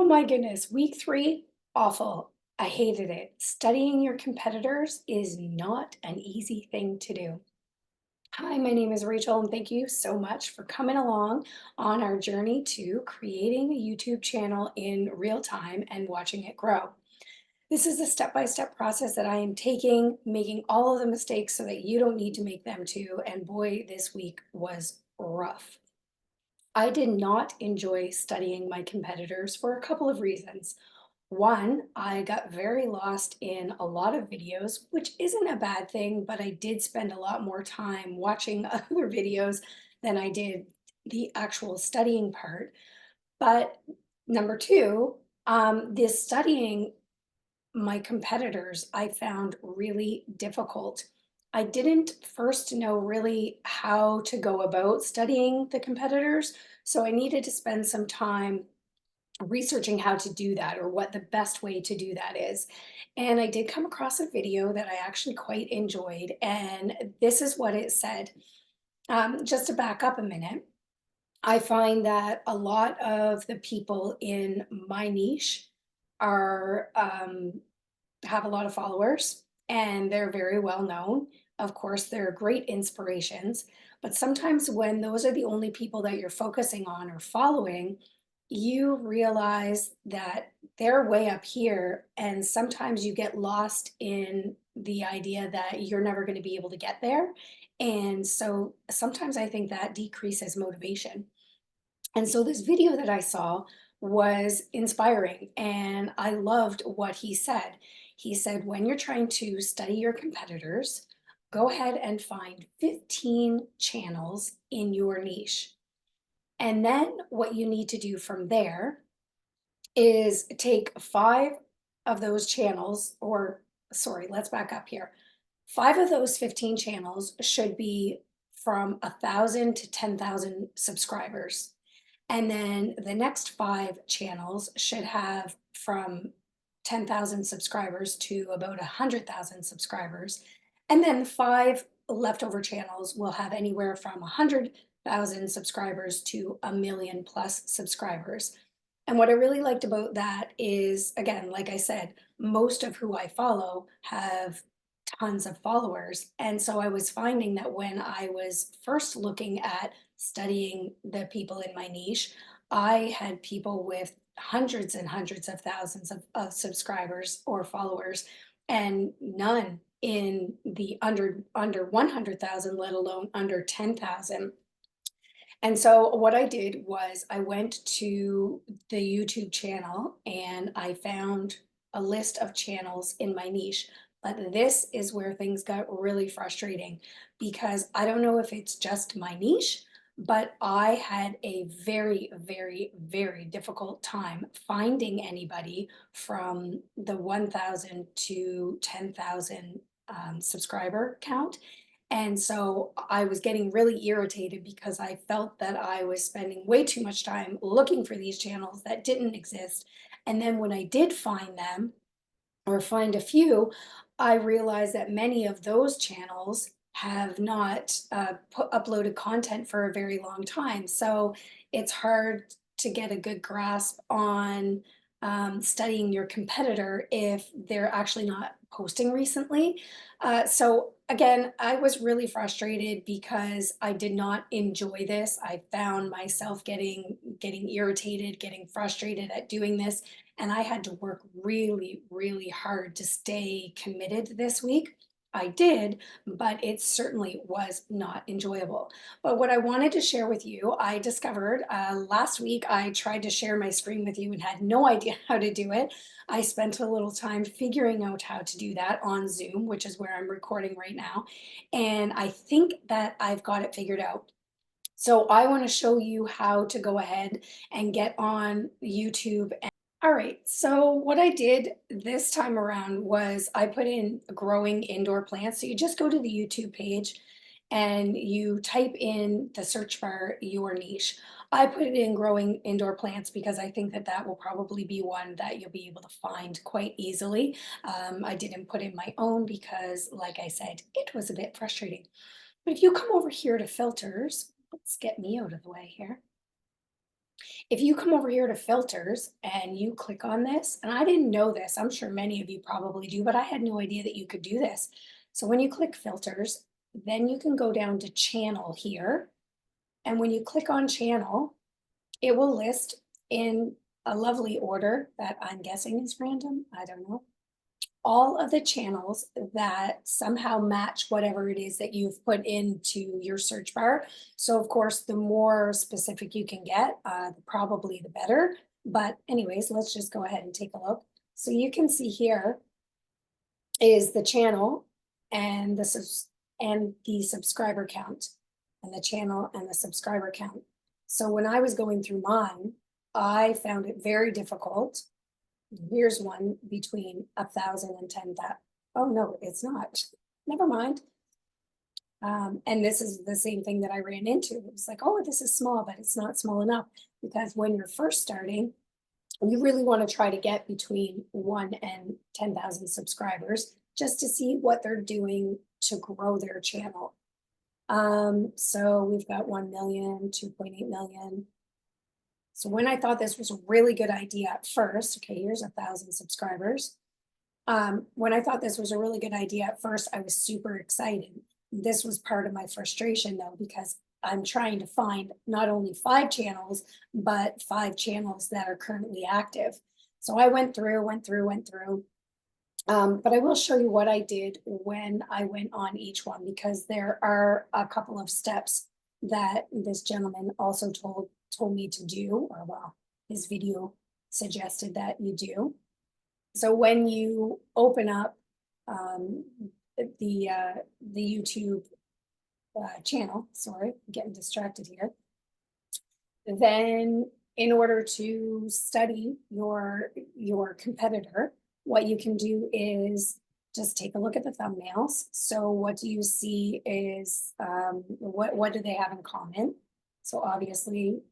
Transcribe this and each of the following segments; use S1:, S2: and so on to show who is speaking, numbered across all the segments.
S1: my goodness, week 3, awful. I hated it. Studying your competitors is not an easy thing to do. Hi, my name is Rachel, and thank you so much for coming along on our journey to creating a YouTube channel in real time and watching it grow. This is a step-by-step process that I am taking, making all of the mistakes so that you don't need to make them too. And boy, this week was rough. I did not enjoy studying my competitors for a couple of reasons. One, I got very lost in a lot of videos, which isn't a bad thing, but I did spend a lot more time watching other videos than I did the actual studying part. But number two, this studying my competitors I found really difficult. I didn't first know really how to go about studying the competitors, so I needed to spend some time researching how to do that or what the best way to do that is. And I did come across a video that I actually quite enjoyed, and this is what it said. Just to back up a minute, I find that a lot of the people in my niche are have a lot of followers and they're very well known. Of course, they're great inspirations, but sometimes when those are the only people that you're focusing on or following, you realize that they're way up here, and sometimes you get lost in the idea that you're never going to be able to get there. And so sometimes I think that decreases motivation. And so this video that I saw was inspiring, and I loved what he said. He said, when you're trying to study your competitors, go ahead and find 15 channels in your niche. And then what you need to do from there is take 5 of those channels, or sorry, let's back up here. 5 of those 15 channels should be from 1,000 to 10,000 subscribers. And then the next 5 channels should have from 10,000 subscribers to about 100,000 subscribers. And then 5 leftover channels will have anywhere from 100,000 subscribers to a million plus subscribers. And what I really liked about that is, again, like I said, most of who I follow have tons of followers. And so I was finding that when I was first looking at studying the people in my niche, I had people with hundreds and hundreds of thousands of subscribers or followers, and none in the under 100,000, let alone under 10,000. And so what I did was I went to the YouTube channel and I found a list of channels in my niche. But this is where things got really frustrating, because I don't know if it's just my niche, but I had a very, very, very difficult time finding anybody from the 1,000 to 10,000 subscriber count. And so I was getting really irritated because I felt that I was spending way too much time looking for these channels that didn't exist. And then when I did find them, or find a few, I realized that many of those channels have not uploaded content for a very long time. So it's hard to get a good grasp on studying your competitor if they're actually not posting recently. So again, I was really frustrated because I did not enjoy this. I found myself getting irritated, getting frustrated at doing this, and I had to work really, really hard to stay committed this week. I did, but it certainly was not enjoyable. But what I wanted to share with you, I discovered last week, I tried to share my screen with you and had no idea how to do it. I spent a little time figuring out how to do that on Zoom, which is where I'm recording right now. And I think that I've got it figured out. So I want to show you how to go ahead and get on YouTube. All right, so what I did this time around was I put in growing indoor plants. So you just go to the YouTube page and you type in the search bar your niche. I put it in growing indoor plants because I think that that will probably be one that you'll be able to find quite easily. I didn't put in my own because, like I said, it was a bit frustrating. But if you come over here to filters, let's get me out of the way here. If you come over here to filters and you click on this, and I didn't know this, I'm sure many of you probably do, but I had no idea that you could do this. So when you click filters, then you can go down to channel here. And when you click on channel, it will list in a lovely order that I'm guessing is random. I don't know. All of the channels that somehow match whatever it is that you've put into your search bar. So of course, the more specific you can get, probably the better. But anyways, let's just go ahead and take a look. So you can see here is the channel and the subscriber count, and the channel and the subscriber count. So when I was going through mine, I found it very difficult. Here's one between 1,000 and 10,000. Oh, no, it's not. Never mind. And this is the same thing that I ran into. It was like, oh, this is small, but it's not small enough, because when you're first starting, you really want to try to get between 1 and 10,000 subscribers just to see what they're doing to grow their channel. So we've got 1 million, 2.8 million. So when I thought this was a really good idea at first, okay, here's 1,000 subscribers. When I thought this was a really good idea at first, I was super excited. This was part of my frustration though, because I'm trying to find not only 5 channels, but 5 channels that are currently active. So I went through. But I will show you what I did when I went on each one, because there are a couple of steps that this gentleman also told me to do, or well, his video suggested that you do. So when you open up the YouTube channel, sorry, I'm getting distracted here. Then in order to study your competitor, what you can do is just take a look at the thumbnails. So what do you see is what do they have in common? So obviously,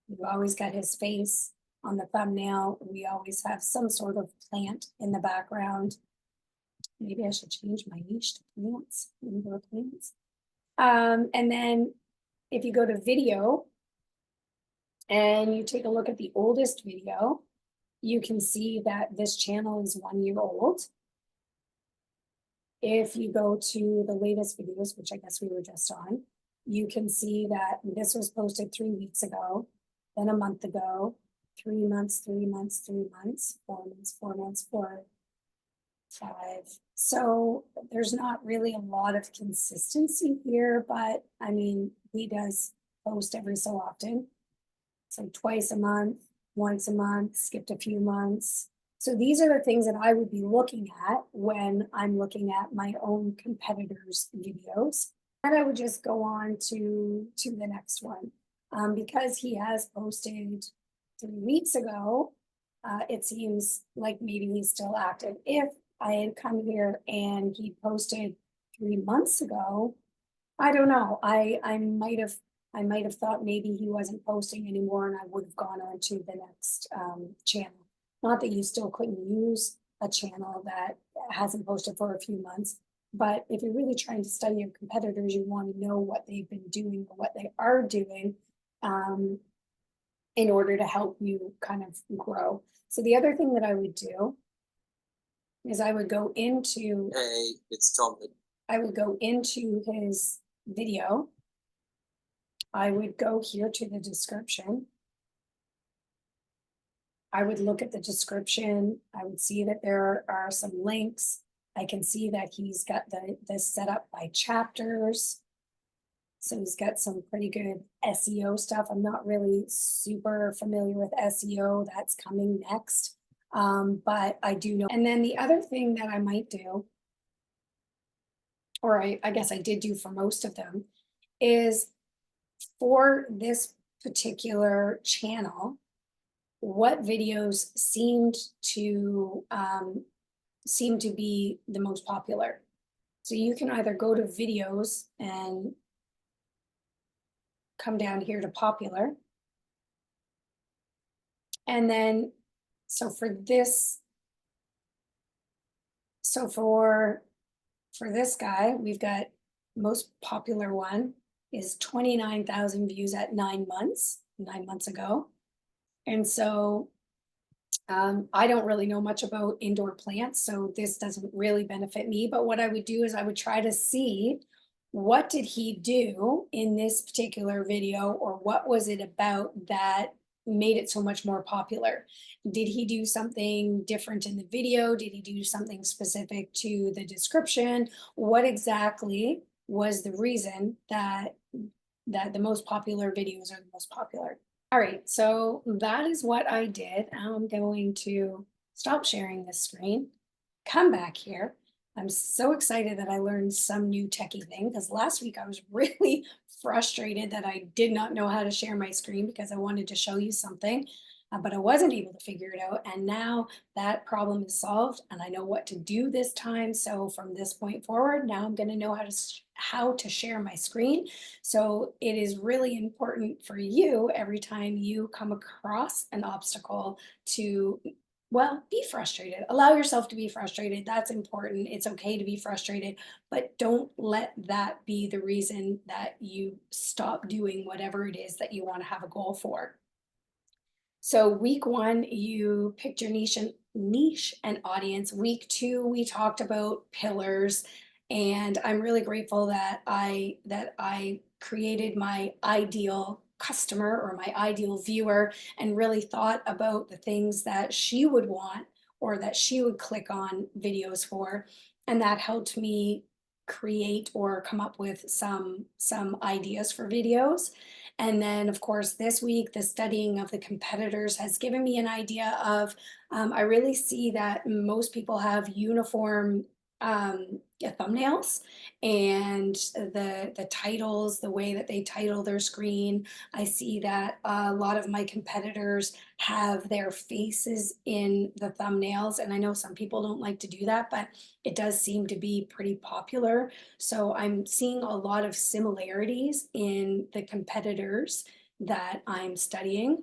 S1: you always got his face on the thumbnail. We always have some sort of plant in the background. Maybe I should change my niche to plants, indoor plants. And then if you go to video and you take a look at the oldest video, you can see that this channel is 1 year old. If you go to the latest videos, which I guess we were just on, you can see that this was posted 3 weeks ago, then a month ago, 3 months, 3 months, 3 months, 4 months, 4 months, 4, 5. So there's not really a lot of consistency here, but I mean, he does post every so often. So twice a month, once a month, skipped a few months. So these are the things that I would be looking at when I'm looking at my own competitors' videos. And I would just go on to the next one. Because he has posted 3 weeks ago, it seems like maybe he's still active. If I had come here and he posted 3 months ago, I don't know. I might have thought maybe he wasn't posting anymore, and I would have gone on to the next channel. Not that you still couldn't use a channel that hasn't posted for a few months, but if you're really trying to study your competitors, you want to know what they've been doing or what they are doing in order to help you kind of grow. So the other thing that I would do is I would go into
S2: Hey, it's Tom.
S1: I would go into his video. I would go here to the description. I would look at the description. I would see that there are some links. I can see that he's got this set up by chapters. So he's got some pretty good SEO stuff. I'm not really super familiar with SEO. That's coming next. But I do know. And then the other thing that I might do, or I guess I did do for most of them, is for this particular channel, what videos seem to be the most popular. So you can either go to videos and come down here to popular. And then, so for this guy, we've got most popular one is 29,000 views at 9 months ago. And so I don't really know much about indoor plants, so this doesn't really benefit me. But what I would do is I would try to see what did he do in this particular video, or what was it about that made it so much more popular? Did he do something different in the video? Did he do something specific to the description? What exactly was the reason that the most popular videos are the most popular? All right, so that is what I did. I'm going to stop sharing this screen, come back here. I'm so excited that I learned some new techie thing, because last week I was really frustrated that I did not know how to share my screen because I wanted to show you something, but I wasn't able to figure it out. And now that problem is solved and I know what to do this time. So from this point forward, now I'm going to know how to share my screen. So it is really important for you every time you come across an obstacle to, well, be frustrated. Allow yourself to be frustrated. That's important. It's okay to be frustrated, but don't let that be the reason that you stop doing whatever it is that you want to have a goal for. So week one, you picked your niche and audience. Week two, we talked about pillars, and I'm really grateful that I created my ideal customer or my ideal viewer and really thought about the things that she would want or that she would click on videos for, and that helped me create or come up with some ideas for videos. And then, of course, this week, the studying of the competitors has given me an idea of, I really see that most people have uniform yeah, thumbnails, and the titles, the way that they title their screen. I see that a lot of my competitors have their faces in the thumbnails, and I know some people don't like to do that, but it does seem to be pretty popular. So I'm seeing a lot of similarities in the competitors that I'm studying.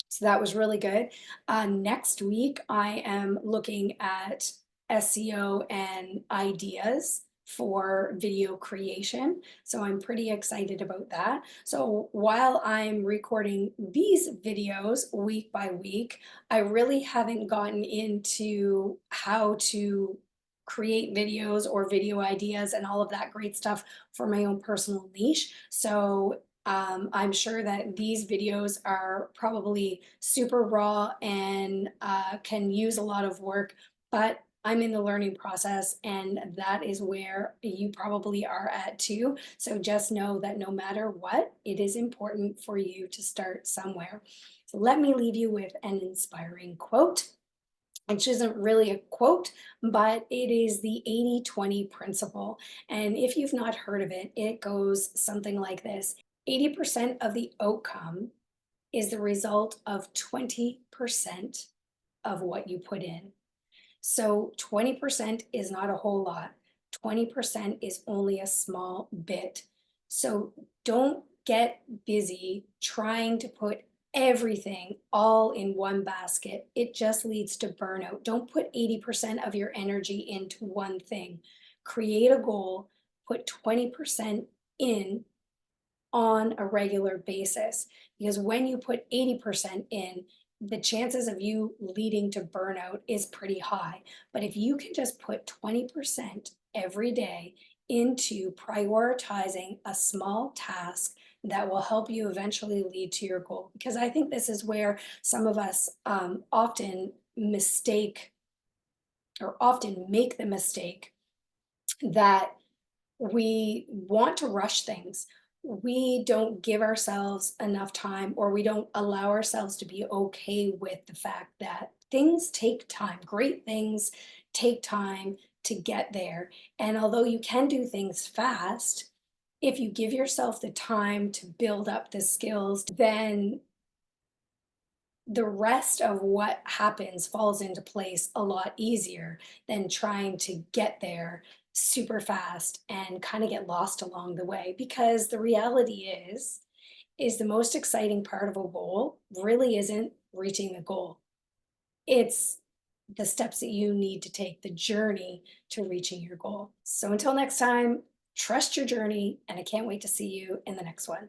S1: So that was really good. Next week, I am looking at SEO and ideas for video creation. So I'm pretty excited about that. So while I'm recording these videos week by week, I really haven't gotten into how to create videos or video ideas and all of that great stuff for my own personal niche. So I'm sure that these videos are probably super raw and can use a lot of work, but I'm in the learning process, and that is where you probably are at too. So just know that no matter what, it is important for you to start somewhere. So let me leave you with an inspiring quote, which isn't really a quote, but it is the 80-20 principle. And if you've not heard of it, it goes something like this: 80% of the outcome is the result of 20% of what you put in. So 20% is not a whole lot. 20% is only a small bit. So don't get busy trying to put everything all in one basket. It just leads to burnout. Don't put 80% of your energy into one thing. Create a goal, put 20% in on a regular basis. Because when you put 80% in, the chances of you leading to burnout is pretty high. But if you can just put 20% every day into prioritizing a small task that will help you eventually lead to your goal. Because I think this is where some of us often mistake or often make the mistake that we want to rush things. We don't give ourselves enough time, or we don't allow ourselves to be okay with the fact that things take time. Great things take time to get there. And although you can do things fast, if you give yourself the time to build up the skills, then the rest of what happens falls into place a lot easier than trying to get there super fast and kind of get lost along the way. Because the reality is the most exciting part of a goal really isn't reaching the goal. It's the steps that you need to take, the journey to reaching your goal. So until next time, trust your journey, and I can't wait to see you in the next one.